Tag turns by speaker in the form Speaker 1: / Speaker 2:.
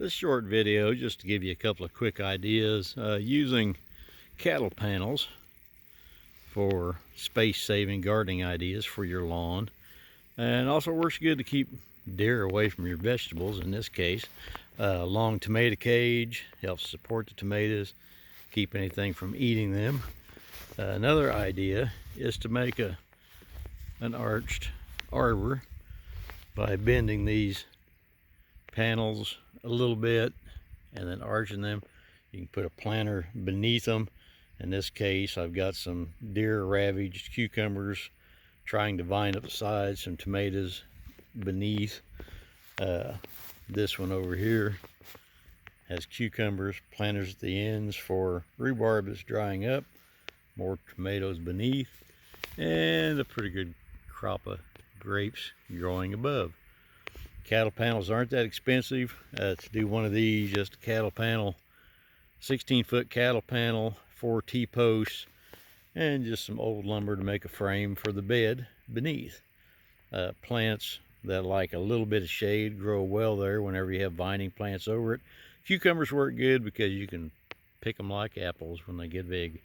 Speaker 1: This short video just to give you a couple of quick ideas using cattle panels for space-saving gardening ideas for your lawn, and also works good to keep deer away from your vegetables. In this case, long tomato cage helps support the tomatoes, keep anything from eating them. Another idea is to make an arched arbor by bending these panels a little bit and then arching them. You can put a planter beneath them. In this case, I've got some deer ravaged cucumbers trying to vine up the sides, some tomatoes beneath. This one over here has cucumbers, planters at the ends for rhubarb that's drying up, more tomatoes beneath, and a pretty good crop of grapes growing above. Cattle panels aren't that expensive. To do one of these, just a cattle panel, 16-foot cattle panel, 4 T-posts, and just some old lumber to make a frame for the bed beneath. Plants that like a little bit of shade grow well there whenever you have vining plants over it. Cucumbers work good because you can pick them like apples when they get big.